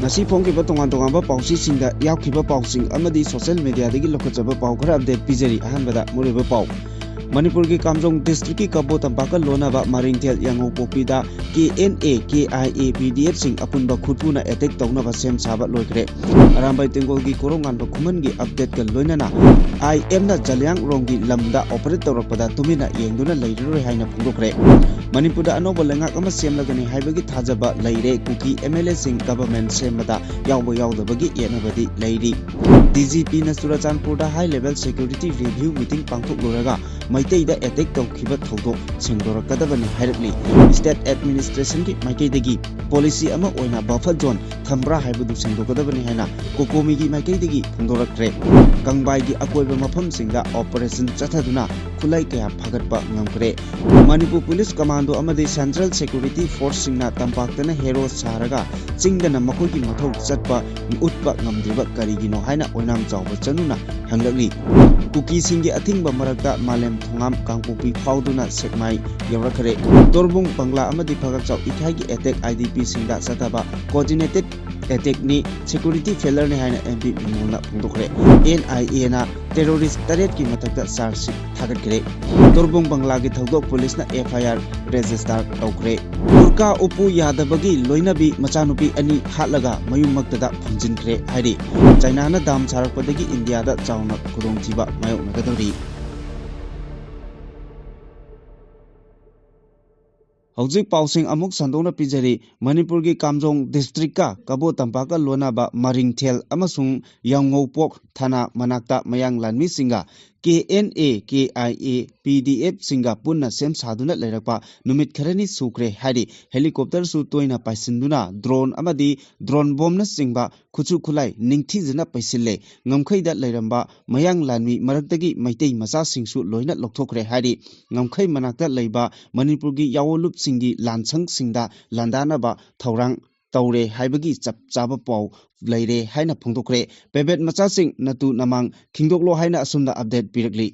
Ngasi phongkiba tongan-tonganba pausisingda yaukhiba pausing amadi social mediadagi lokhachaba pau khara update pijari ahanbada muriba pau Manipurgi Kamjong District Kabo Tampaka Lonaba Maringtel Yango Popida KNA KIA PDF sing apunba khutpuna attack tawnaba sem saba loikre Arambai Tengolgi Korongan Bakhumangi update ka loinana IM na Jalyang Rongi lamda operate tawrakpada tumina yengduna leiroi haina phongdokre Manipurda anoba lengak ama semlagani haibagi thajaba leire kuki MLA sing government semada yawba yawdabagi yenabadi leiri DGP na Surachandpurda high level security review meeting pangthok loraga Maitei attack tawkhiba thodok sengdorakadabani hairapli state administration ki maikaidagi policy ama oina buffer zone thambra haibadu sengdokadabani haina kokomi gi maikaidagi phongdorakre Kangbai gi akoiba mafam singda operation chathaduna khulai kaya phagatpa ngamkre Manipur Police Commando amadi Central Security Force singna tampaktana hero saraga chingdana makoigi mathau chatpa utpa ngamdriba karigino haina oinam chawba chanuna hanglagli Kuki singi athingba marakta malem thongam kangpopi fauduna sekmai yawrakhare Torbung Bangla amadi phagakchaw ithagi attack IDP singda sataba coordinated attack ni security failure ne haina MP mingona phongdokre NIA na terrorist taret ki mathakta charge thagatkre Torbung Bangla gi thodok police na FIR register tawkre Urka Upu Yadabagi loinabi machanupi ani hatlaga mayummaktada phunjinkre hairi China na dam charakpadagi India da chawna khudongthiba mayoknagadori Hauzik pausing amuk sandona pijari Manipur gi Kamjong district ka Kabo Tampaka Lonaba Maringthel amasung Yangaupok thana manakta mayang lanmi singa KNA KIA PDF singa punna sem saduna leirakpa numit kharani sukre hari helicopter su toina paisinduna drone amadi drone bomb na singba khuchu khulai ningthi jina paisille ngamkhaida leiramba mayang lanmi maraktagi maitei macha singsu loina lokthokre hari ngamkhai manakta leiba Manipur gi yawolup singi lansang singda landana ba thaurang Taure haibagi chap chaba pau leire haina phongdokre pebet macha sing natu namang khingdoklo haina asumda update pirakli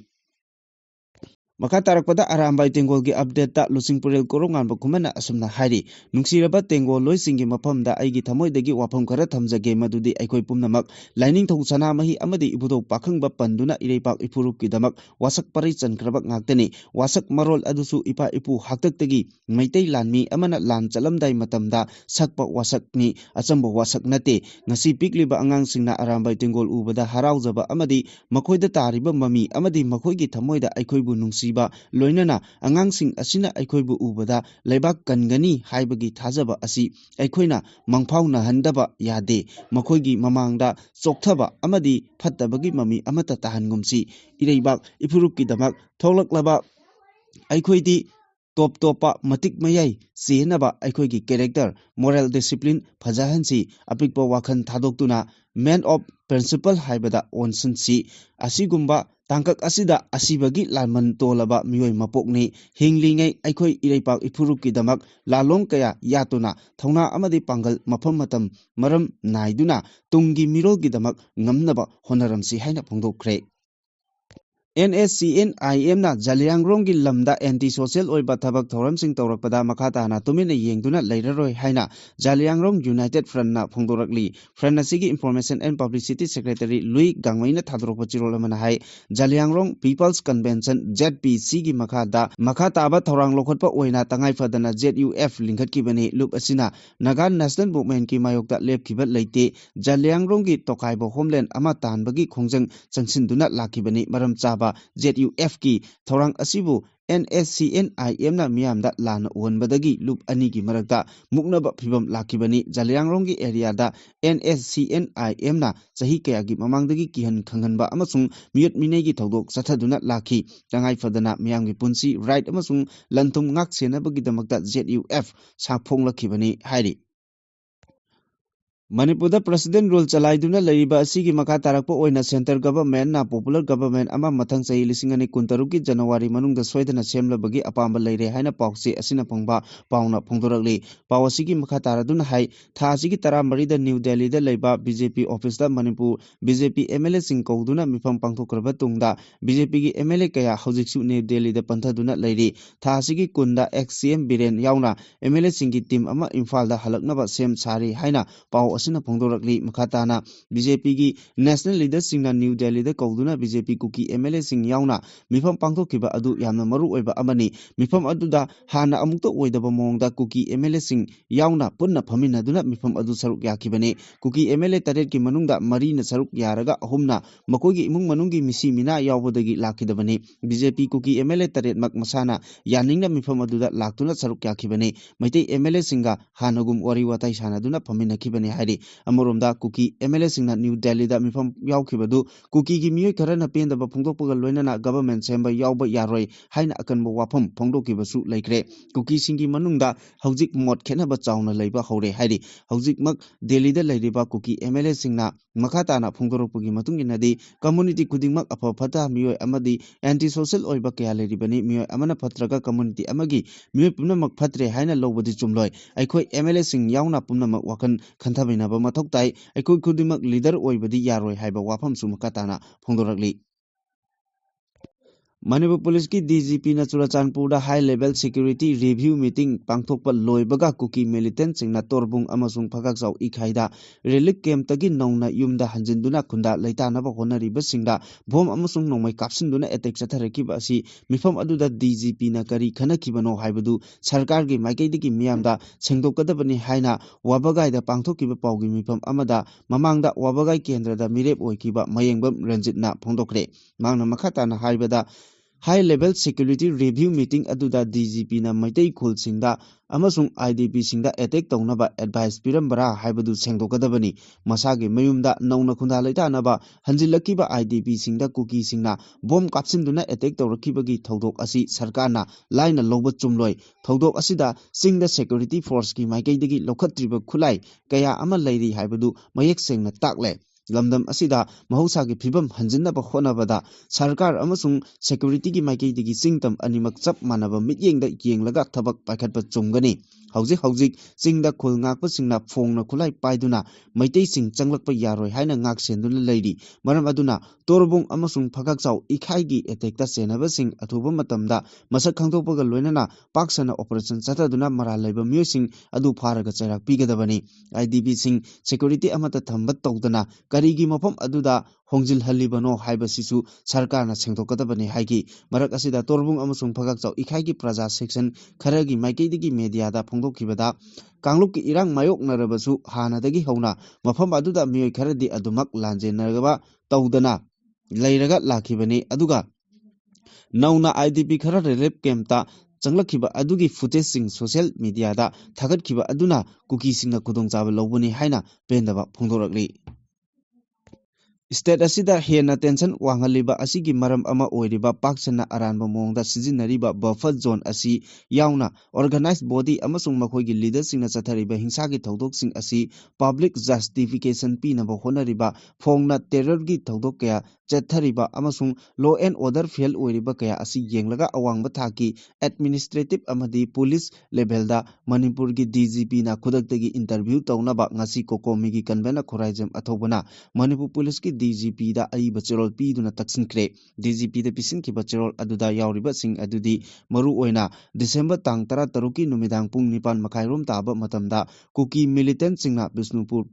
Makha tarakpada Arambai Tengol gi update ta Lusingpurel Korongan Bakumana asumna hairi nungsiraba Tengol loisingi mafamda aigi thamoidagi wafam khara thamjage madudi aikoi pumnamak lining thong sana mahi amadi ibudo pakhangba panduna ireipak ipurup kidamak wasak parai chankrabak ngaktani wasak marol adusu ipa ipu haktaktagi maitei lanmi amana lan chalamdai matamda sakpa wasakni achambo wasak nate ngasi pikliba angang singna Arambai Tengol ubada haraujaba amadi makhoida tariba mami amadi makhoigi thamoida aikoibu nungsi loinana angangsing asina aikhoibu ubada leibak kangani haibagi thajaba asi aikhoina mangphauna handaba yade makhoigi mamangda chokthaba amadi phattabagi mami amata tahangumsi ireibak ipurup kidamak tholaklaba aikhoidi top topa matik mayai senaba aikhoigi character moral discipline phajahansi apikpa wakhan thadoktuna man of principle haibada onsansi asigumba Tangkak asida asibagi lanman tolaba mioi mapokni hinglingai aikhoi ireipak ipurup kidamak lalong kaya yatuna thongna amadi pangal mafam matam maram naiduna tungi mirol gidamak ngamnaba honaramsi haina phongdokre NSCNIM na Jalyang gi lamda anti social oiba thabak thoramsing tawrakpada makhata na tumina yengduna leiraroi haina Jalyang United Front na phongdorakli Front asigi Information and Publicity Secretary Louis Gangmai na thadrokpa chirolamana hai Jalyang People's Convention ZPC gi makhata makhataba thorang lokhotpa oina tangai fadana ZUF lingkhatkibani loop asina Naga National Movement ki mayokta lepkiba leite Jalyang gi tokaibo homeland ama tanbagi khongjang changsinduna lakibani maram chaba ZUF ki thorang asibu NSCNIM na miyamda lana uwanbadagi loop ani ki marakta muknaba phibam lakibani Jalyang gi area da NSCNIM na chahi kaya gi mamangdagi kihan khanghanba amasung miyut minai gi thodok chathaduna lakhi tangai fadana miyamgi punsi right amasung lantum ngak senabagi damakta ZUF saphong lakhibani hairi Manipurda President rule chalaiduna leiba asigi makha tarakpa oina center government na popular government ama mathang chahi lisingani kuntaruk ki January manungda soidana semlabagi apamba leire haina pauchi asina phangba pauna phongdorakli paw asigi makha taraduna hai tha asigi 13 da New Delhi da leiba BJP office da Manipur BJP MLA sing kauduna mifam pangthokraba tungda BJP gi MLA kaya hojiksu New Delhi da panthaduna leiri tha asigi kunda ex CM Biren yauna MLA singi team ama Imphal da halaknaba sem sari haina paw asina phongdorakli makhatana BJP gi national leaders singna New Delhi da kauduna BJP kuki MLA sing yauna mifam pangthokiba adu yamna maru oiba amani mifam aduda hana amukta oidaba mongda kuki MLA sing yauna punna phaminaduna mifam adu saruk yakibane kuki MLA taret ki manungda mari na saruk yaraga ahumna makogi imung manunggi misi mina yawbodagi lakidabane BJP kuki MLA taret mak masana yaningna mifam aduda laktuna saruk yakibane maitei MLA singa hanagum wari watai sanaduna phaminakibane hari amoromda kuki MLA singna New Delhi da mifam yaukibadu kuki gi miyoi kharana pendaba phongdokpaga loinana government semba yawba yaroi haina akanba wafam phongdokibasu laikre kuki singi manungda haujik mot khenaba chauna leiba hore hari haujik mak Delhi da leiriba kuki MLA singna makhatana phongdoropagi matung inadi community kudingmak apha phata miyoi amadi anti social oiba kya leiribani miyoi amana phatraga community amagi miyoi pumnamak phatre haina lobadi chumloi aikhoi MLA sing yauna pumnamak wakan khanthabinaba mathok tai aikhoi kudingmak leader oibadi yaroi haiba wafam su makhatana phongdorakli Manipur Police ki DGP na Churachandpur da high level security review meeting pangthokpa loibaga kuki militant singna torbung amasung phagakjau ikhaida relic camp tagi nongna yumda hanjinduna khunda leitanaba honariba singda bom amasung nongmai kapsinduna attack chatharakiba asi mifam aduda DGP na kari khanakibano haibadu sarkar gi maikaidagi miyamda sengdokadabani haina wabagai pangthokiba paugi mifam amada mamangda wabagai kendra da mirep oikiba mayengbam ranjitna phongdokre mangna makhatana haibada High level security review meeting aduda DGP na maitai khul singda amasung IDP singda attack taunaba advice pirambara haibadu sengdokadabani masagi mayumda nauna khunda leitanaba hanjilakiba IDP singda kuki singna bom kapsinduna attack tawrakibagi thodok asi sarkarna laina loba chumloi thodok asida singda security force ki maikaidagi lokhatriba khulai kaya ama leiri haibadu mayek sengna takle lamdam asida mahosagi phibam hanjinnaba honabada sarkar amasung security gi maikaidagi singtam animak chap manaba mityengda yenglaga thabak paikhatpa chumgani hauzik singda khul ngakpa singna phongna khulai paiduna maitei sing changlakpa yaroi haina ngak senduna leiri maram aduna torbung amasung phagakchau ikhaigi attack ta senaba sing athuba matamda masak khangtokpaga loinana paksana operation chataduna mara leiba miyosing adu pharaga chairak pigadabani IDP sing security amata thambat tawdana karigi mafam aduda hongjil halibano haibasisu sarkarna sengdokadabani haigi marak asida torbung amasung phagakchau ikhaigi praja section kharagi maikaidagi media da phongdokibada kangluk ki irang mayok narabasu hanadagi hauna mafam aduda miyoi kharadi adumak lanjenargaba tawdana leiraga lakhibani aduga nauna IDP khara relief camp ta changlakhiba adugi footage sing social media da thagatkiba aduna kuki singna kudongchaba lobuni haina pendaba phongdorakli State asida hena tension wanghaliba asigi maram ama oiriba paksana aranba mongda sijinariba buffer zone asi yauna organized body amasung makhoigi leaders singna chathariba hingsagi thodok sing asi public justification pinaba honariba phongna terror gi thodok kaya chathariba amasung law and order fail oiriba kaya asi yenglaga awangba thaki administrative amadi police level da Manipur gi DGP na khudaktagi interview tawnaba ngasi kokomi gi convener khoraijam athobana Manipur police ki DGP da aiba cherol piduna taksinkre DGP da pisinkiba cherol aduda yauriba sing adudi maru oina December tang 13 ki numidang pung 9 makhairom taba matamda kuki militant singna Bisnupur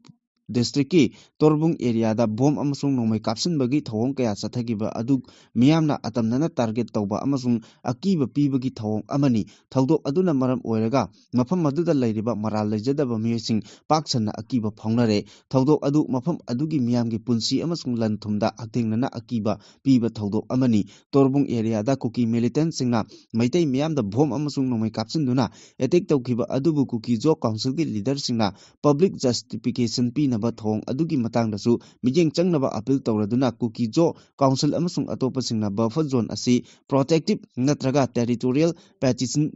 district ki torbung area da bom amasung nomai kapsin bagi thawong kaya chathagiba adu miyamna atamnana target tawba amasung akiba pibagi thawong amani thodok aduna maram oiraga mafam aduda leiriba maral lejadaba miyosing paksana akiba phaungnare thodok adu mafam adugi miyamgi punsi amasung lanthumda aktengnana akiba piba thodok amani torbung area da kuki militant singna maitai miyamda bom amasung nomai kapsinduna attack tawkiba adubu kuki jo council gi leader singna public justification pina thong adugi matangdasu mijeng changnaba appeal tawraduna kuki jo council amasung atopasingna buffer zone asi protective natraga territorial partition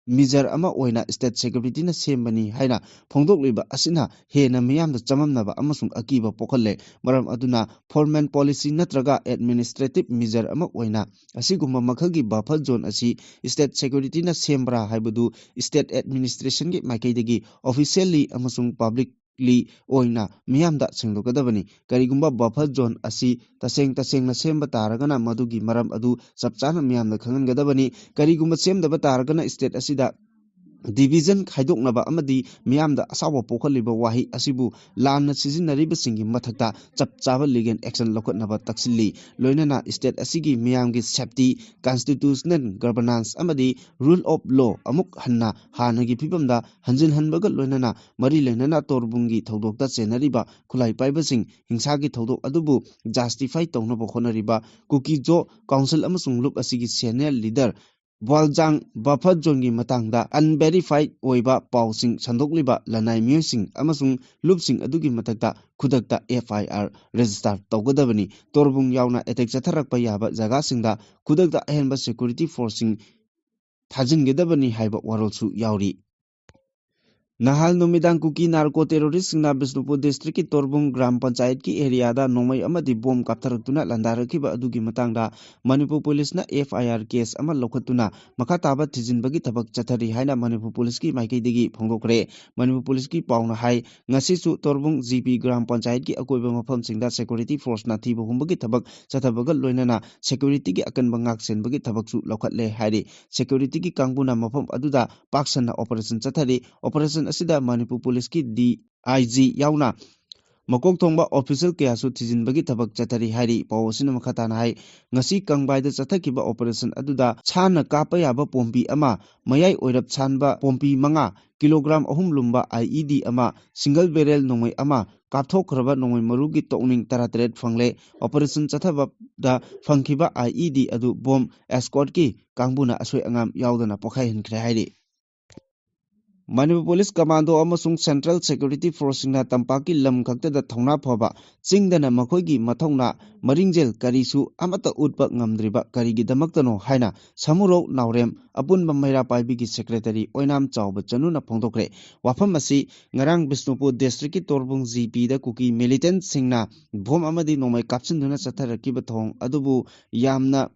measure ama oina state security na sembani haina phongdokliba asina hena miyamda chamamnaba amasung akiba pokhalle maram aduna foreign policy natraga administrative measure ama oina asigumba makhagi buffer zone asi state security na sembra haibadu state administration gi maikaidagi officially amasung public li oina miyamda sengdokadabani karigumba buffer zone asi tasengna semba taragana madugi maram adu chapchana miyamda khangangadabani karigumba semdaba taragana state asida division khaidoknaba amadi miyamda asawa pokhaliba wahi asibu lanna sizinaribasinggi mathakta chapchaba legal action lokotnaba taksilli loinana state asigi miyamgi safety constitutional governance amadi rule of law amuk hanna hanagi phibamda hanjin hanbaga loinana mari lenana torbungi thodokta chenariba khulai paibasing hingsagi thodok adubu justify townaba khonariba kukijo council amasung loop asigi senior leader Waljang Buffet Zongi Matangda unverified oiba pausing sandokliba lanai musing amasung loopsing adugi matakta khudakta FIR register tawgadabani torbung yauna attack chatharakpa yaba jaga singda khudakta ahenba security forcing thajingedabani haiba warolsu yauri Nahal numidang kuki narco terrorist na Bisnupur district ki Torbung Gram Panchayat ki area da nomai amadi bom kaptharatuna landarakhiba adugi matangda Manipur police na FIR case ama lokhatuna makha taba thijinbagi thabak chathari haina Manipur police ki maikaidagi phongdokre Manipur police ki pauna hai ngasi su Torbung GP Gram Panchayat ki akoiba mafam singda security force na thiba humbagi thabak chathabaga loinana security ki akan bangak senbagi thabak su lokhatle hairi security ki kangbuna mafam aduda paksana operation chathari operation asida Manipur police ki DIG yauna makok thongba official kaya su thijinbagi thabak chathari hairi pawsina makhatana hai ngasi kangbaida chathakiba operation aduda chana kapa yaba pompi ama mayai oirap chanba pompi manga kilogram ahum lumba IED ama single barrel nongoi ama kapthokraba nongoi marugi tokning taratret phangle operation chathaba da phangkhiba IED adu bomb escort ki kangbuna asoi angam yaudana pokhai hinkhre hairi Manipur Police Commando amasung Central Security Force na tampaki lam khakta da thongna phoba chingdana makhoigi mathongna maringjel karisu amata utpa ngamdriba karigi damaktano haina samuro naurem apunba maira paibigi secretary oinam chawba chanuna phongdokre wafam asi ngarang Bisnupur district ki Torbung GP da kuki militant singna bom amadi nomai kapchinduna chatharakiba thong adubu yamna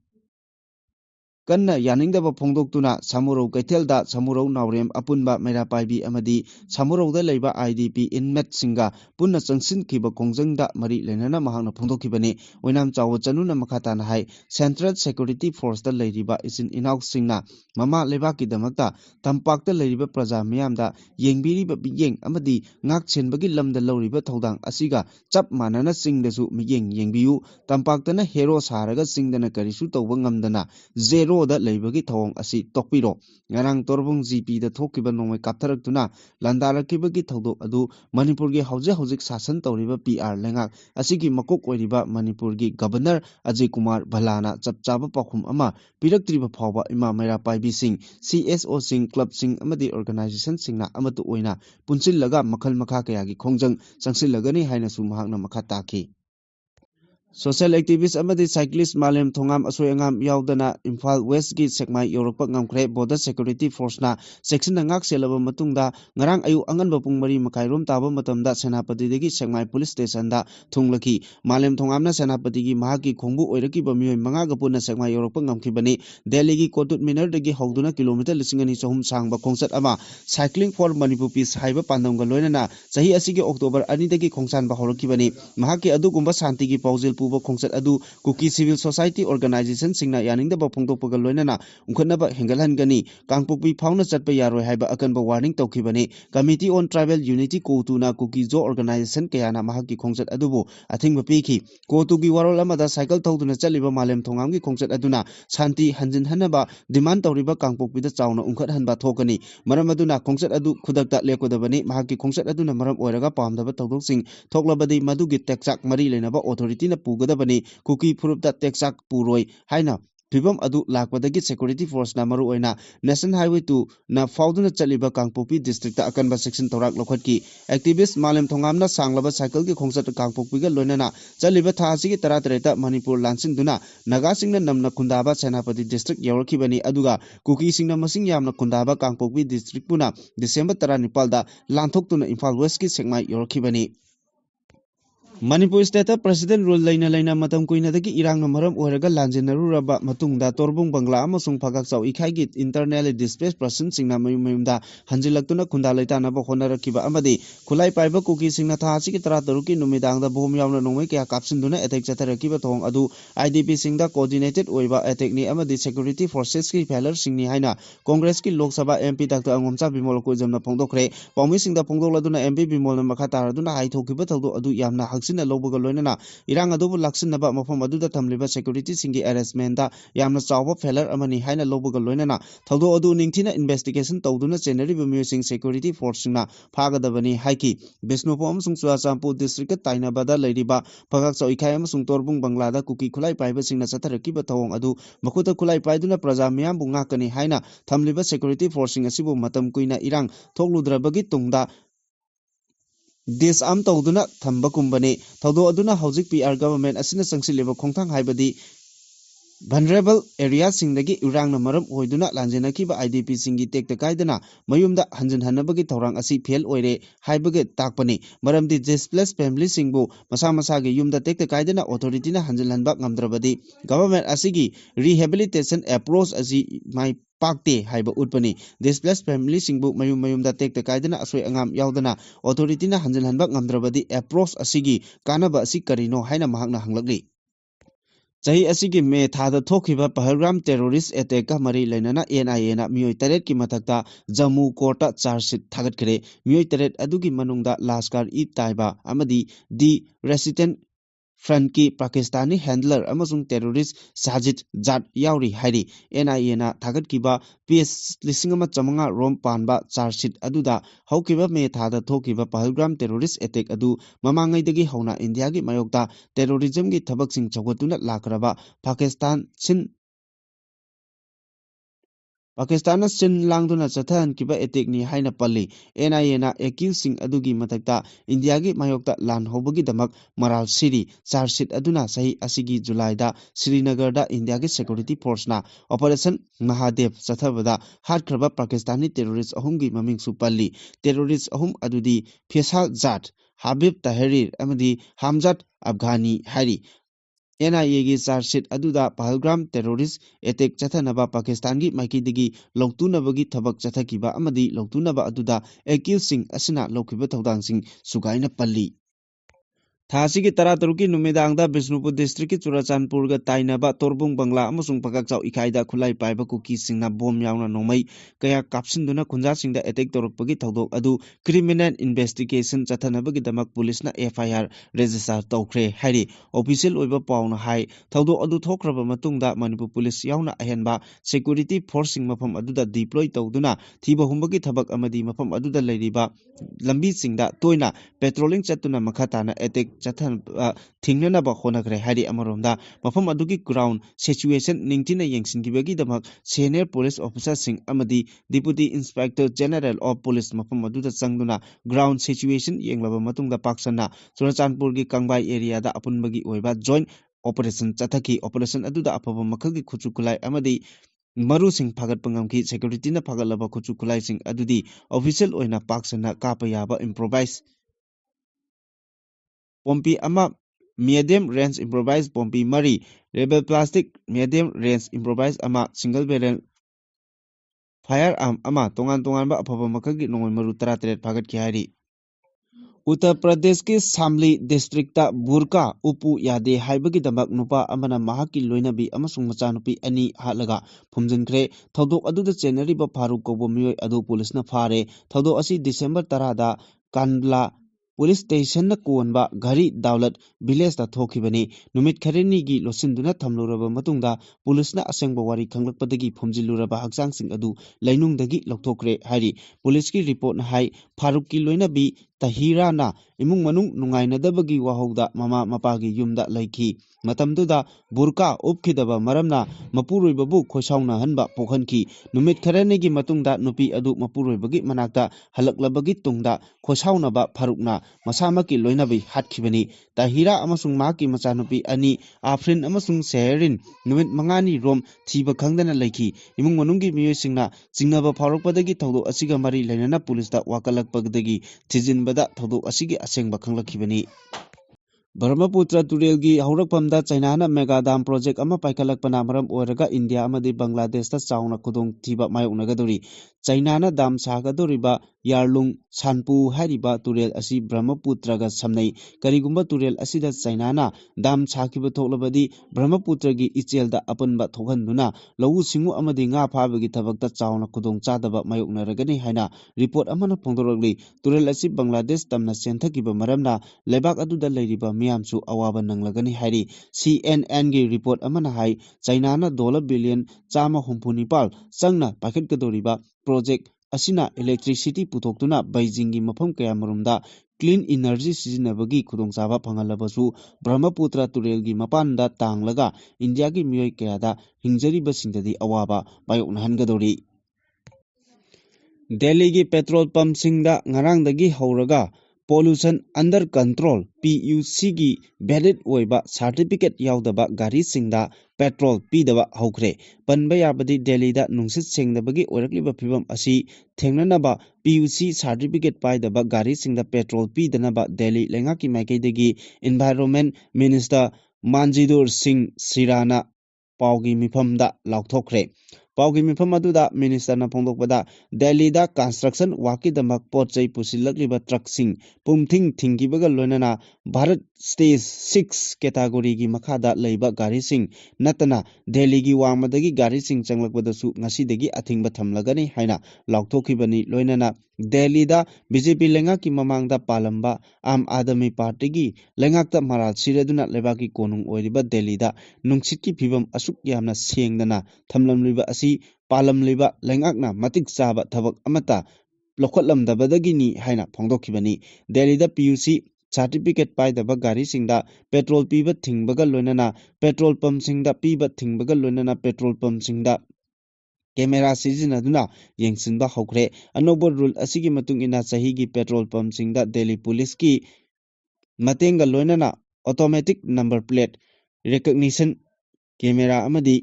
Kanna yaningdaba phongdoktuna samurau kaithelda samurau naurem apunba maira paibi amadi samurauda leiba IDP inmate singa punna changsinkhiba kongjangda mari lenana mahangna phongdokhibani oinam chawo chanuna makhatana hai Central Security Force da leiriba isin inauk singna mama lebaki damakta tampakta leiriba praja miyamda yengbiriba biyeng amadi ngak chenbagi lamda loriba thodang asiga chap manana singdasu miyeng yengbiu tampaktana hero saraga singdana karisu tawba ngamdana zero da leibagi thawong asi tokpiro ngarang Torbung GP da thokiba nongmai kaptharakduna landarakibagi thodok adu Manipur gi hauzik sasan tawriba PR lengak asigi makok oiriba Manipur gi governor Ajay Kumar Bhalana chapchaba pakhum ama piraktriba phawba ima maira paibi sing CSO sing club sing amadi organization singna amatu oina punchillaga makhal makha kaya gi khongjang changsilagani haina su mahakna makha takhi Social activist amadi cyclist Malem Thongam Asoyangam yaudana Imphal West gi sekmai Europe ngamkhre border security force na section ngak selaba matungda ngarang ayu anganba pung mari makairom taba matamda senapati degi sekmai police station da thunglaki Malem Thongam na senapati gi mahaki khongbu oiraki bamioi manga ga punna sekmai Europe ngamkhibani Delhi gi Kotut Minar degi hawduna kilometer 2,200 sangba khongsat ama cycling for Manipur peace haiba pandam ga loinana sahi asigi October 2 degi khongsan ba horakibani mahaki adugumba shanti gi paujil puba khongsat adu kuki civil society organization singna yaningdaba phongdokpaga loinana ungkhatnaba hengalhangani kangpokpi phawna chatpa yaroi haiba akanba warning tawkhibani committee on tribal unity kotuna kuki jo organization kayana mahaki khongsat adubu athingba piki kotugi warol amada cycle thawduna chaliba Malem Thongamgi khongsat aduna shanti hanjin hanaba demand tawriba kangpokpida chawna ungkhat hanba thokani maram aduna khongsat adu khudakta lekodabani mahaki khongsat aduna maram oiraga pamdaba tawdoksing thoklabadi madugi tekchak mari lenaba authority na pugadabani kuki phurupta tekchak puroi haina Pibam adu lakwadagi security force na maru oina National Highway 2 na fauduna chaliba Kangpokpi district ta akanba section torak lokhatki activist Malem Thongamna sanglaba cycle gi khongsat Kangpokpi ga loinana chaliba thasi gi taratareta Manipur lansingduna naga singna namna khundaba Senapati district yawarkhibani aduga kuki singna masing yamna khundaba Kangpokpi district puna December 19 da lanthokuna Imphal West ki sekmai yawarkhibani Manipur State President Rule Laina Matam Kuinadaki Irang Namaram Oraga Lanjanaruraba Matungda Torbung Bangla Amasung Pagaksau Ikaigit internally displaced person Singna Mayumda Hanjilaktuna Kundalaitana Honara Kiba Amadi Kulai Paiba Kuki Singna Tahasi Trataruki Numidang the Bomiana Nomeka Kapsinduna attack Zatarakiba Tong Adu IDP Singda coordinated Oiba attack ni Amadi Security Forces ki Peller Singni Haina Congress ki Lok Sabha MP Dr. Angomsa Bimolko Jamna Pongdokre Pomi Singda Pongdoladuna MP Bimol Makataraduna Haitokiba Adu Yamna Haksin Loboga Loinana, Irang Adobu Laksinaba Mafamaduda Tamliba Security Singi Arrestmenta, Yamna Sawa Feller Amani Haina Loboga Loinana, Todo Adu Ningtina investigation Toduna Generally Bemusing Security Forcina, Pagadabani Haiki, Besnopom Sung Suasampu District Tainabada Ladyba, Pagakso Ikayam Sung Torbung Banglada, Kuki Kulai Piper Singna Sataraki Tong Adu, Makuta Kulai Paiduna Prazamiam Bungakani Haina, Tamliba Security Forcing Asibu Matam Kuina Irang, Toludra Bagitunda. This am Toduna Tamba Kumbani, Todo Aduna Housing PR government as in a sanction level Kongtang Haibadi vulnerable areas Singdagi Urang Namaram Oiduna Lanjanaki by IDP Singi take the Kaidana, Mayumda Hanjan Hanabagi Torang Asi Piel Oire, Haibaget Takpani, Maram di displaced family Singbu, Masamasagi Yumda take the Kaidana authority na Hanjan Hanbak Namdrabadi, government Asigi, rehabilitation approach as my Pakte Haiba Utpani, displaced family Singbu Mayum da take the Kaidana Asway Angam Yaudana, authority na Hanjan Hanbak Namdrabadi approach Asigi, Kanaba Sikarino, Haina Mahana Hanglagli. Chahi asigi me thada thokiba Pahalgam terrorist attack ka mari lainana NIA na mioi taret ki mathakta Jammu Kota charge sheet thagat kare mioi taret adugi manungda Laskar e Taiba amadi di resident Front ki Pakistani handler amasung terrorist Sajid Jat Yauri Hairi NIA na thagat kiba PS lisingama chamanga rom panba charge sheet aduda haukiba me thada thokiba Pahalgam terrorist attack adu mamangai dagi hauna India gi mayokta terrorism gi thabak sing chawatuna lakraba Pakistan Sin Langduna Chathan Kiba Etek ni Haina Pali, NIA na accusing adugi matakta India gi mayokta lan hobagi damak Maral City, Charshit aduna sahi asigi July da Srinagar da India gi security force na Operation Mahadev Chathabada Hatkraba Pakistani terrorist ahum gi maming su Pali, terrorist ahum adudi Faisal Jat, Habib Tahrir amadi Hamzat Afghani Hari. NIA gi charge sheet aduda Pahalgam terrorist attack chathanaba Pakistan gi maikidigi longtunabagi thabak chathakiba amadi longtunaba aduda accusing asina lokhiba thawdangsing sugaina palli Thasi ki Tarataruki Numidangda Bisnupur District ki Churachandpur ga Tainaba Torbung Bangla amasung Pagakchau Ikaida Khulai Paiba Kuki Singna bom yauna nomai kaya kapsinduna Kunja Singda attack torokpagi thawdok adu criminal investigation chathanabagi damak police na FIR register tawkhre hairi official oiba pauna hai thawdok adu thokraba matungda Manipur police yauna ahenba security forcing mafam aduda deploy tawduna thiba humbagi thabak amadi mafam aduda leiriba lambi singda toina patrolling chatuna makhatana attack Chathan Tingnana Bahonagre Hari Amaromda, Mafam Adugi ground situation Ningtina Yangsin Gibagi Damak, senior police officer Singh Amadi, Deputy Inspector General of Police Mafam Aduda Sangduna, ground situation Yanglava Matunga Paksana, Surachandpurgi Kangbai area da Apunbagi Oiba, joint operation Chataki, operation Aduda Apava Makagi Kuchukulai Amadi. Maru Singh Pagat Pangamki, security na Pagalaba Kuchukulai Singh Adudi, official Oina Paksana Kapayaba improvise. Pompi ama medium range improvised pompi mari rebel plastic medium range improvised ama single barrel firearm ama tongan ba apaba makagi nongoi maru 33 phagat ki hari Uttar Pradesh ki Samli district ta burka upu yade haibagi damak nupa amana mahaki loinabi amasung machanupi ani halaga phumjinkhre thodok aduda chenari ba Faruk kobo mioi adu police na phare thodok asi December 10 da Kandla Police station na kuonba Gari Daulat village ta thokibani numit khareni gi losinduna thamluraba matungda police na asengba wari khanglakpadagi phumjiluraba haksang sing adu lainungdagi lokthokre hari police ki report na hai Faruk ki loinabi Tahira na imung manung nungainadabagi wahauda mama mapagi yumda laiki matamduda burka upkhidaba maramna mapuroibabu khosauna hanba pokhanki numit kharenegi matungda nupi adu mapuroibagi manakta halaklabagi tungda khosaunaba Farukna masamaki loinabi hatkibani Tahira amasung maki machanupi ani Afrin amasung Seherin numit mangani rom thiba khangdana laiki imung manunggi miyosingna jingnaba pharokpadagi thawdo asiga mari lainana police da wakalakpagdagi thijinbada thawdo asigi asengba khanglakibani Brahmaputra Turelgi Haurakpamda China Mega Dam Project ama Paikalakpana Maram Oiraga India amadi Bangladesh ta Chauna Kudong Thiba Mayoknagadori China Dam Sagadoriba Yarlung Sanpu Hariba Turel asi Brahmaputra ga samnai Karigumba Turel asida China Dam Sakiba Toklabadi Brahmaputra gi Ichelda Apanba Thohanduna Lawu Singu amadi Nga Phabagi Thabakta Chauna Kudong Chadaba Mayoknaragani haina report amana Pongdorogli Turel asi Bangladesh tamna Senthakiba Maramna Lebak aduda leiriba miyamsu awaba nanglagani hari CNN gi report amana hai China na $1 chama humpuni changna pakhitgadoriba project asina electricity putoktuna Beijing gi mafam kaya marumda clean energy sizinabagi khudongchaba phangalabasu Brahmaputra Turel gi mapanda tanglaga India gi miyoi kayada hingjariba singdadi awaba bayoknahangadori Delhi gi petrol pump singda ngarangdagi hauraga Pollution Under Control PUC gi valid oiba certificate yaudaba gari singda petrol pidaba haukre panba yabadi Delhi da nungsit sengdabagi oirakliba phibam asi thengnanaba PUC certificate paidaba gari singda petrol pidanaba Delhi lengaki maikaidagi Environment Minister Manjidur Singh Sirana paugi mifamda laukthokre Paugi mifam aduda minister na phongdokpada Delhi da construction waki damak potchai pusilakliba truck sing pumthing thingkibaga loinana Bharat stage 6 category gi makhada leiba gari sing natana Delhi gi wangmadagi gari sing changlakbadasu ngasidagi athingba thamlagani haina laukthokibani loinana Delhi da BJP lengaki mamangda palamba Aam Aadmi Party gi lengakta maral sireduna lebaki konung oiriba Delhi da nungsitki phibam asuk yamna sengdana thamlamliba asi palamliba lengakna matik chaba thabak amata lokhatlamdabadagini haina phongdokhibani Delhi da PUC certificate paidaba gari singda petrol piba thingbaga loinana petrol pump singda piba thingbaga loinana petrol pump singda camera sizinaduna yengsinba hokre anobo rule asigi matungina sahigi petrol pump singda Delhi police ki matenga loinana automatic number plate recognition camera amadi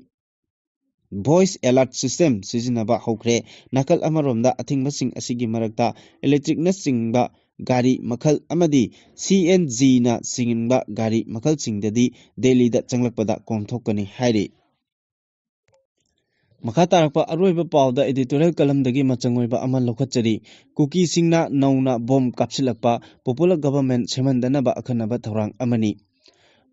voice alert system sizinaba hokre nakal amaromda athingmasing asigi marakta electric na singba gari makhal amadi CNG na singba gari makhal singdadi Delhi da changlakpada komthokani hairi Makatarakpa aroiba pauda editorial kalamdagi machangoiba ama lokhatchari kuki singna nauna bom kapsilakpa popular government semandanaba akhanaba thorang amani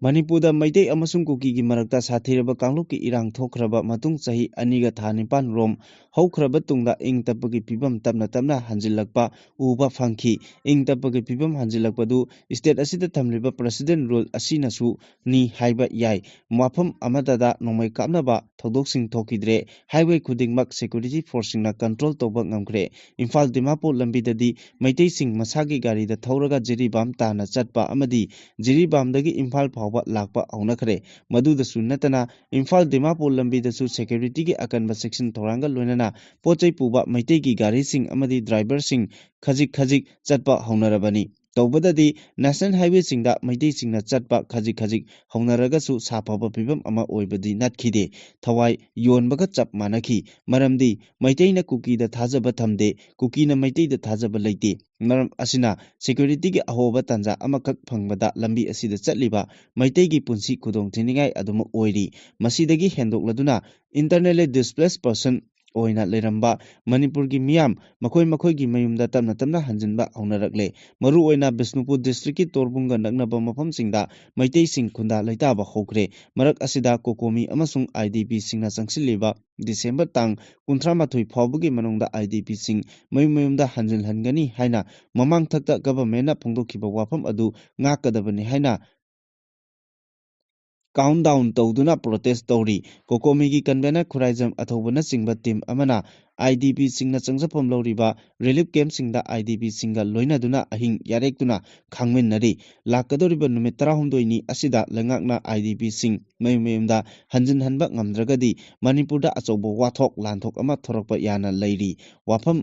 Manipurda Maitei amasung kuki gi marakta sathiraba kangluki irang thokraba matung chahi aniga thanipan rom haukraba tungda ing tapagi pibam tamna hanjilakpa uba phangki ing tapagi pibam hanjilakpadu state asida thamliba president rule asinasu ni haiba yai mafam amadada nomai kapnaba thodok thokidre highway khudingmak security force na control toba ngamkre Imphal Dimapur lambidadi Maitei sing masagi gari da thoraga jiribam tana chatpa amadi jiribam dagi Imphal lakpa aunakare madudasu natana Imphal Dimapur lambidasu security gi akanba section thoranga loinana pochai puba Maitei gi gari sing amadi driver sing khajik chatpa haunarabani tawbadadi national highway singda Maitei singna chatpa khajik haunaragasu sapaba pibam ama oibadi natkhide thawai yonbaga chap manaki maramdi Maitei na kuki da thajaba thamde kuki na Maitei da thajaba leite maram asina security gi ahoba tanja amakak phangbada lambi asida chatliba Maitei gi punsi khudong thiningai aduma oiri masidagi hendokladuna internally displaced person oina leramba Manipur gi miyam makhoi gi mayumda tamna hanjinba aunarakle maru oina Bishnupur district ki Torbunga naknaba mafam singda Maitei sing khunda laitaba hokre marak asida kokomi amasung IDP singna changsiliba December tang 38 phawbugi manungda IDP sing mayumda hanjin hangani haina mamang thakta government na phongdokhiba wafam adu ngakadabani haina countdown tawduna protest tawri kokomi gi convener khuraijam athobana singba team amana IDP singna changjapam lawriba relief camp singda IDP singa loinaduna ahing yarektuna khangminnari lakadoriba numit 12 ni asida lengakna IDP sing mayumda hanjin hanba ngamdragadi Manipurda achobo wathok lanthok ama thorakpa yana leiri wafam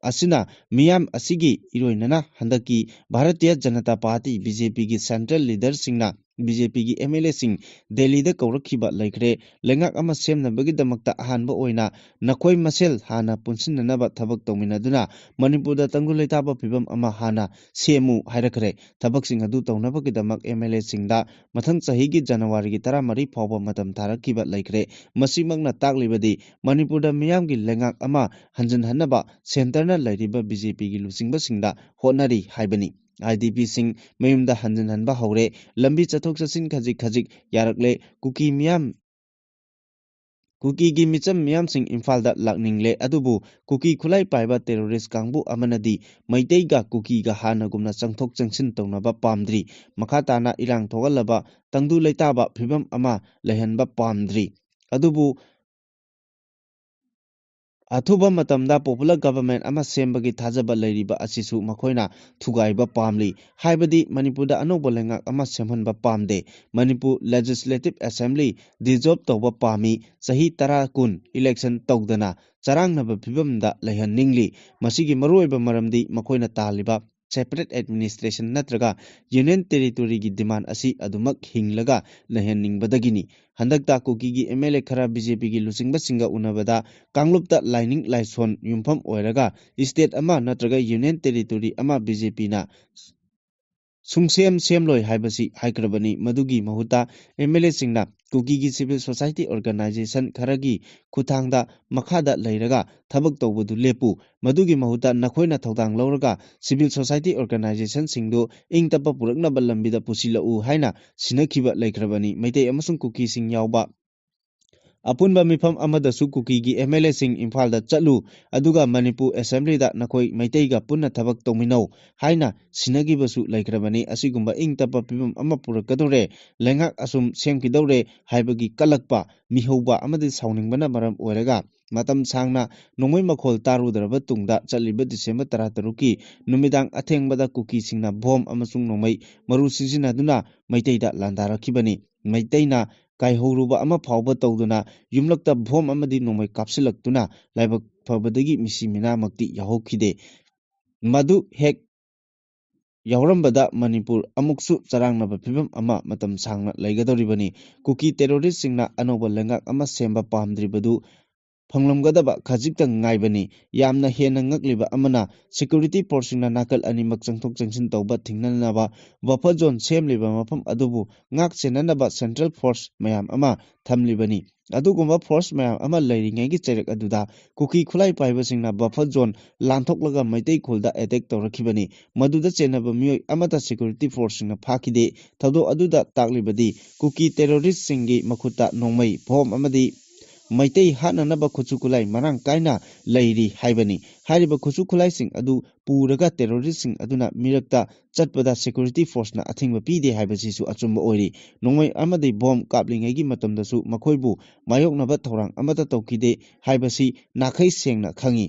asina miyam asigi iroinana handaki Bharatiya Janata Party BJP gi central leader singna BJPꯒꯤ MLAsꯤꯡ ꯗꯦꯜꯂꯤꯗ ꯀꯧꯔꯛꯈꯤꯕ ꯂꯩꯈ꯭ꯔꯦ ꯂꯩꯉꯥꯛ ꯑꯃ ꯁꯦꯝꯅꯕꯒꯤꯗꯃꯛꯇ ꯑꯍꯥꯟꯕ ꯑꯣꯏꯅ ꯅꯈꯣꯏ ꯃꯁꯦꯜ ꯍꯥꯟꯅ ꯄꯨꯟꯁꯤꯟꯅꯅꯕ ꯊꯕꯛ ꯇꯧꯃꯤꯟꯅꯗꯨꯅ ꯃꯅꯤꯄꯨꯔꯗ ꯇꯪꯗꯨ ꯂꯩꯇꯥꯕ ꯐꯤꯚꯝ ꯑꯃ ꯍꯥꯟꯅ ꯁꯦꯝꯃꯨ ꯍꯥꯏꯔꯛꯈ꯭ꯔꯦ ꯊꯕꯛꯁꯤꯡ ꯑꯗꯨ ꯇꯧꯅꯕꯒꯤꯗꯃꯛ MLAsꯤꯡꯗ ꯃꯊꯪ ꯆꯍꯤꯒꯤ ꯖꯅꯋꯥꯔꯤꯒꯤ 13 ꯐꯥꯎꯕ ꯃꯇꯝ ꯊꯥꯔꯛꯈꯤꯕ ꯂꯩꯈ꯭ꯔꯦ ꯃꯁꯤꯃꯛꯅ ꯇꯥꯛꯂꯤꯕꯗꯤ ꯃꯅꯤꯄꯨꯔꯗ ꯃꯤꯌꯥꯝꯒꯤ ꯂꯩꯉꯥꯛ ꯑꯃ ꯍꯟꯖꯤꯟꯍꯟꯅꯕ ꯁꯦꯟꯇꯔꯅ ꯂꯩꯔꯤꯕ BJPꯒꯤ ꯂꯨꯆꯤꯡꯕꯁꯤꯡꯗ ꯍꯣꯠꯅꯔꯤ ꯍꯥꯏꯕꯅꯤ IDPꯁꯤꯡ ꯃꯌꯨꯝꯗ ꯍꯟꯖꯤꯟꯍꯟꯕ ꯍꯧꯔꯦ ꯂꯝꯕꯤ ꯆꯠꯊꯣꯛ ꯆꯠꯁꯤन ꯈꯖꯤꯛ ꯌꯥꯔꯛꯂꯦ ꯀꯨꯀꯤꯒꯤ ꯃꯤꯆꯝ ꯃꯤꯌꯥꯝꯁꯤꯡ ꯏꯝꯐꯥꯜꯗ ꯂꯥꯛꯅꯤꯡꯂꯦ ꯑꯗꯨꯕꯨ ꯀꯨꯀꯤ ꯈꯨꯠꯂꯥꯏ ꯄꯥꯏꯕ ꯇꯦꯔꯣꯔꯤꯁ ꯀꯥꯡꯕꯨ ꯑꯃꯅꯗꯤ ꯃꯩꯇꯩꯒ ꯀꯨꯀꯤꯒ ꯍꯥꯟꯅꯒꯨꯝꯅ ꯆꯪꯊꯣꯛ ꯆꯪꯁꯤꯟ ꯇꯧꯅꯕ ꯄꯥꯝꯗ꯭ꯔꯤ ꯃꯈꯥ ꯇꯥꯅ ꯏꯔꯥꯡ ꯊꯣꯛꯍꯜꯂꯕ ꯇꯪꯗꯨ ꯂꯩꯇꯥꯕ ꯐꯤꯚꯝ ꯑꯃ ꯂꯩꯍꯟꯕ ꯄꯥꯝꯗ꯭ꯔꯤ ꯑꯗꯨꯕꯨ ꯑꯊꯨꯕ ꯃꯇꯝꯗ ꯄꯣꯄꯨꯂꯔ ꯒꯚꯔꯟꯃꯦꯟꯠ ꯑꯃ ꯁꯦꯝꯕꯒꯤ ꯊꯥꯖꯕ ꯂꯩꯔꯤꯕ ꯑꯁꯤꯁꯨ ꯃꯈꯣꯏꯅ ꯊꯨꯒꯥꯏꯕ ꯄꯥꯝꯂꯤ ꯍꯥꯏꯕꯗꯤ ꯃꯅꯤꯄꯨꯔꯗ ꯑꯅꯧꯕ ꯂꯩꯉꯥꯛ ꯑꯃ ꯁꯦꯝꯍꯟꯕ ꯄꯥꯝꯗꯦ ꯃꯅꯤꯄꯨꯔ ꯂꯦꯖꯤꯁꯂꯦꯇꯤꯚ ꯑꯦꯁꯦꯝꯕ꯭ꯂꯤ ꯗꯤꯖꯣꯜꯕ ꯇꯧꯕ ꯄꯥꯝꯃꯤ ꯆꯍꯤ 10-20 ꯏꯂꯦꯛꯁꯟ ꯇꯧꯗꯅ ꯆꯔꯥꯡꯅꯕ ꯐꯤꯚꯝꯗ ꯂꯩꯍꯟꯅꯤꯡꯂꯤ ꯃꯁꯤꯒꯤ ꯃꯔꯨꯑꯣꯏꯕ ꯃꯔꯝꯗꯤ ꯃꯈꯣꯏꯅ ꯇꯥꯜꯂꯤꯕ ꯁꯦꯄꯔꯦꯠ ꯑꯦꯗꯃꯤꯅꯤꯁꯇ꯭ꯔꯦꯁꯟ ꯅꯠꯇ꯭ꯔꯒ ꯌꯨꯅꯤꯌꯟ ꯇꯦꯔꯤꯇꯣꯔꯤꯒꯤ ꯗꯤꯃꯥꯟ ꯑꯁꯤ ꯑꯗꯨꯃꯛ ꯍꯤꯡꯂꯒ ꯂꯩꯍꯟꯅꯤꯡꯕꯗꯒꯤꯅꯤ ꯍꯟꯗꯛꯇ ꯀꯨꯀꯤꯒꯤ MLA ꯈꯔ BJPꯒꯤ ꯂꯨꯆꯤꯡꯕꯁꯤꯡꯒ ꯎꯅꯕꯗ ꯀꯥꯡꯂꯨꯞꯇ ꯂꯥꯏꯅꯤꯡ ꯂꯥꯏꯁꯣꯟ ꯌꯨꯝꯐꯝ ꯑꯣꯏꯔꯒ ꯏꯁꯇꯦꯠ ꯑꯃ ꯅꯠꯇ꯭ꯔꯒ ꯌꯨꯅꯤꯌꯟ ꯇꯦꯔꯤꯇꯣꯔꯤ ꯑꯃ BJPꯅ ꯁꯦꯝꯂꯣꯏ ꯍꯥꯏꯕꯁꯤ ꯍꯥꯏꯈ꯭ꯔꯕꯅꯤ ꯃꯗꯨꯒꯤ ꯃꯍꯨꯠꯇ MLAsꯤꯡꯅ ꯀꯨꯀꯤꯒꯤ ꯁꯤꯚꯤꯜ ꯁꯣꯁꯥꯏꯇꯤ ꯑꯣꯔꯒꯅꯥꯏꯖꯦꯁꯟ ꯈꯔꯒꯤ ꯈꯨꯠꯊꯥꯡꯗ ꯃꯈꯥꯗ ꯂꯩꯔꯒ ꯊꯕꯛ ꯇꯧꯕꯗꯨ ꯂꯦꯞꯄꯨ ꯃꯗꯨꯒꯤ ꯃꯍꯨꯠꯇ ꯅꯈꯣꯏꯅ ꯊꯧꯗꯥꯡ ꯂꯧꯔꯒ ꯁꯤꯚꯤꯜ ꯁꯣꯁꯥꯏꯇꯤ ꯑꯣꯔꯒꯅꯥꯏꯖꯦꯁꯟꯁꯤꯡꯗꯨ ꯏꯪꯇꯞꯄ ꯄꯨꯔꯛꯅꯕ ꯂꯝꯕꯤꯗ ꯄꯨꯁꯤꯜꯂꯛꯎ ꯍꯥꯏꯅ ꯁꯤꯟꯅꯈꯤꯕ ꯂꯩꯈ꯭ꯔꯕꯅꯤ ꯃꯩꯇꯩ ꯑꯃꯁꯨꯡ ꯀꯨꯀꯤꯁꯤꯡ ꯌꯥꯎꯕ ꯑꯄꯨꯟꯕ ꯃꯤꯐꯝ ꯑꯃꯗꯁꯨ ꯀꯨꯀꯤꯒꯤ MLAsꯤꯡ ꯏꯝꯐꯥꯜꯗ ꯆꯠꯂꯨ ꯑꯗꯨꯒ ꯃꯅꯤꯄꯨꯔ ꯑꯦꯁꯦꯝꯕ꯭ꯂꯤꯗ ꯅꯈꯣꯏ ꯃꯩꯇꯩꯒ ꯄꯨꯟꯅ ꯊꯕꯛ ꯇꯧꯃꯤꯟꯅꯧ ꯍꯥꯏꯅ ꯁꯤꯟꯅꯈꯤꯕꯁꯨ ꯂꯩꯈ꯭ꯔꯕꯅꯤ ꯑꯁꯤꯒꯨꯝꯕ ꯏꯪꯇꯞꯄ ꯐꯤꯚꯝ ꯑꯃ ꯄꯨꯔꯛꯀꯗꯧꯔꯦ ꯂꯩꯉꯥꯛ ꯑꯁꯨꯝ ꯁꯦꯝꯈꯤꯗꯧꯔꯦ ꯍꯥꯏꯕꯒꯤ ꯀꯜꯂꯛꯄ ꯃꯤꯍꯧꯕ ꯑꯃꯗꯤ ꯁꯥꯎꯅꯤꯡꯕꯅ ꯃꯔꯝ ꯑꯣꯏꯔꯒ ꯃꯇꯝ ꯁꯥꯡꯅ ꯅꯣꯡꯃꯩ ꯃꯈꯣꯜ ꯇꯥꯔꯨꯗ꯭ꯔꯕ ꯇꯨꯡꯗ ꯆꯠꯂꯤꯕ ꯗꯤꯁꯦꯝꯕꯔ 13ꯀꯤ ꯅꯨꯃꯤꯗꯥꯡ ꯑꯊꯦꯡꯕꯗ ꯀꯨꯀꯤꯁꯤꯡꯅ ꯕꯣꯝ ꯑꯃꯁꯨꯡ ꯅꯣꯡꯃꯩ ꯃꯔꯨ ꯁꯤꯖꯤꯟꯅꯗꯨꯅ ꯃꯩꯇꯩꯗ ꯂꯥꯟꯗꯥꯔꯛꯈꯤꯕꯅꯤ ꯃꯩꯇꯩꯅ ꯀꯥꯏꯍꯧꯔꯨꯕ ꯑꯃ ꯐꯥꯎꯕ ꯇꯧꯗꯨꯅ ꯌꯨꯝꯂꯛꯇ ꯕꯣꯝ ꯑꯃꯗꯤ ꯅꯣꯡꯃꯩ ꯀꯥꯞꯁꯤꯜꯂꯛꯇꯨꯅ ꯂꯥꯏꯕꯛ ꯐꯕꯗꯒꯤ ꯃꯤꯁꯤ ꯃꯤꯅꯥꯃꯛꯇꯤ ꯌꯥꯎꯍꯧꯈꯤꯗꯦ ꯃꯗꯨ ꯍꯦꯛ ꯌꯥꯎꯔꯝꯕꯗ ꯃꯅꯤꯄꯨꯔ ꯑꯃꯨꯛꯁꯨ ꯆꯔꯥꯡꯅꯕ ꯐꯤꯚꯝ ꯑꯃ ꯃꯇꯝ ꯁꯥꯡꯅ ꯂꯩꯒꯗꯧꯔꯤꯕꯅꯤ ꯀꯨꯀꯤ ꯇꯦꯔꯣꯔꯤꯁꯁꯤꯡꯅ ꯑꯅꯧꯕ ꯂꯩꯉꯥꯛ ꯑꯃ ꯁꯦꯝꯕ ꯄꯥꯝꯗ꯭ꯔꯤꯕꯗꯨ ꯐꯪꯂꯝꯒꯗꯕ ꯈꯖꯤꯛꯇꯪ ꯉꯥꯏꯕꯅꯤ ꯌꯥꯝꯅ ꯍꯦꯟꯅ ꯉꯛꯂꯤꯕ ꯑꯃꯅ ꯁꯦꯀ꯭ꯌꯨꯔꯤꯇꯤ ꯐꯣꯔꯁꯁꯤꯡꯅ ꯅꯥꯀꯜ ꯑꯅꯤꯃꯛ ꯆꯪꯊꯣꯛ ꯆꯪꯁꯤꯟ ꯇꯧꯕ ꯊꯤꯡꯅꯅꯕ ꯕꯐꯔ ꯖꯣꯟ ꯁꯦꯝꯂꯤꯕ ꯃꯐꯝ ꯑꯗꯨꯕꯨ ꯉꯥꯛ ꯁꯦꯟꯅꯅꯕ ꯁꯦꯟꯇ꯭ꯔꯦꯜ ꯐꯣꯔꯁ ꯃꯌꯥꯝ ꯑꯃ ꯊꯝꯂꯤꯕꯅꯤ ꯑꯗꯨꯒꯨꯝꯕ ꯐꯣꯔꯁ ꯃꯌꯥꯝ ꯑꯃ ꯂꯩꯔꯤꯉꯩꯒꯤ ꯆꯩꯔꯛ ꯑꯗꯨꯗ ꯀꯨꯀꯤ ꯈꯨꯠꯂꯥꯏ ꯄꯥꯏꯕꯁꯤꯡꯅ ꯕꯐꯔ ꯖꯣꯟ ꯂꯥꯟꯊꯣꯛꯂꯒ ꯃꯩꯇꯩ ꯈꯨꯜꯗ ꯑꯦꯇꯦꯛ ꯇꯧꯔꯛꯈꯤꯕꯅꯤ ꯃꯗꯨꯗ ꯆꯦꯟꯅꯕ ꯃꯤꯑꯣꯏ ꯑꯃꯠꯇ ꯁꯦꯀ꯭ꯌꯨꯔꯤꯇꯤ ꯐꯣꯔꯁꯁꯤꯡꯅ ꯐꯥꯈꯤꯗꯦ ꯊꯧꯗꯣꯛ ꯑꯗꯨꯗ ꯇꯥꯛꯂꯤꯕꯗꯤ ꯀꯨꯀꯤ ꯇꯦꯔꯣꯔꯤꯁꯁꯤꯡꯒꯤ ꯃꯈꯨꯠꯇ ꯅꯣꯡꯃꯩ ꯕꯣꯝ ꯑꯃꯗꯤ ꯃꯩꯇꯩ ꯍꯥꯠꯅꯅꯕ ꯈꯨꯠꯁꯨ ꯈꯨꯠꯂꯥꯏ ꯃꯔꯥꯡ ꯀꯥꯏꯅ ꯂꯩꯔꯤ ꯍꯥꯏꯕꯅꯤ ꯍꯥꯏꯔꯤꯕ ꯈꯨꯠꯁꯨ ꯈꯨꯠꯂꯥꯏꯁꯤꯡ ꯑꯗꯨ ꯄꯨꯔꯒ ꯇꯦꯔꯣꯔꯤꯁꯁꯤꯡ ꯑꯗꯨꯅ ꯃꯤꯔꯛꯇ ꯆꯠꯄꯗ ꯁꯦꯀ꯭ꯌꯨꯔꯤꯇꯤ ꯐꯣꯔꯁꯅ ꯑꯊꯤꯡꯕ ꯄꯤꯗꯦ ꯍꯥꯏꯕꯁꯤꯁꯨ ꯑꯆꯨꯝꯕ ꯑꯣꯏꯔꯤ ꯅꯣꯡꯃꯩ ꯑꯃꯗꯤ ꯕꯣꯝ ꯀꯥꯞꯂꯤꯉꯩꯒꯤ ꯃꯇꯝꯗꯁꯨ ꯃꯈꯣꯏꯕꯨ ꯃꯥꯌꯣꯛꯅꯕ ꯊꯧꯔꯥꯡ ꯑꯃꯠꯇ ꯇꯧꯈꯤꯗꯦ ꯍꯥꯏꯕꯁꯤ ꯅꯥꯈꯩ ꯁꯦꯡꯅ ꯈꯪꯉꯤ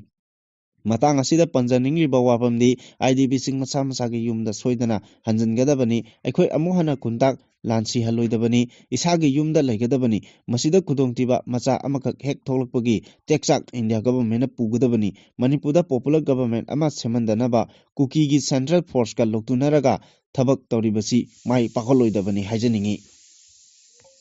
ꯃꯇꯥꯡ ꯑꯁꯤꯗ ꯄꯟꯖꯅꯤꯡꯂꯤꯕ ꯋꯥꯐꯝꯗꯤ IDPꯁꯤꯡ ꯃꯁꯥ ꯃꯁꯥꯒꯤ ꯌꯨꯝꯗ ꯁꯣꯏꯗꯅ ꯍꯟꯖꯤꯟꯒꯗꯕꯅꯤ ꯑꯩꯈꯣꯏ ꯑꯃꯨꯛ ꯍꯟꯅ ꯈꯨꯟꯇꯥꯛ ꯂꯥꯟꯁꯤꯍꯜꯂꯣꯏꯗꯕꯅꯤ ꯏꯁꯥꯒꯤ ꯌꯨꯝꯗ ꯂꯩꯒꯗꯕꯅꯤ ꯃꯁꯤꯗ ꯈꯨꯗꯣꯡꯊꯤꯕ ꯃꯆꯥ ꯑꯃꯈꯛ ꯍꯦꯛ ꯊꯣꯛꯂꯛꯄꯒꯤ ꯇꯦꯛꯆꯥꯛ ꯏꯟꯗꯤꯌꯥ ꯒꯚꯔꯟꯃꯦꯟꯠꯅ ꯄꯨꯒꯗꯕꯅꯤ ꯃꯅꯤꯄꯨꯔꯗ ꯄꯣꯄꯨꯂꯔ ꯒꯚꯔꯟꯃꯦꯟꯠ ꯑꯃ ꯁꯦꯝꯍꯟꯗꯅꯕ ꯀꯨꯀꯤꯒꯤ ꯁꯦꯟꯇ꯭ꯔꯦꯜ ꯐꯣꯔꯁꯀ ꯂꯧꯇꯨꯅꯔꯒ ꯊꯕꯛ ꯇꯧꯔꯤꯕꯁꯤ ꯃꯥꯏ ꯄꯥꯛꯍꯜꯂꯣꯏꯗꯕꯅꯤ ꯍꯥꯏꯖꯅꯤꯡꯉꯤ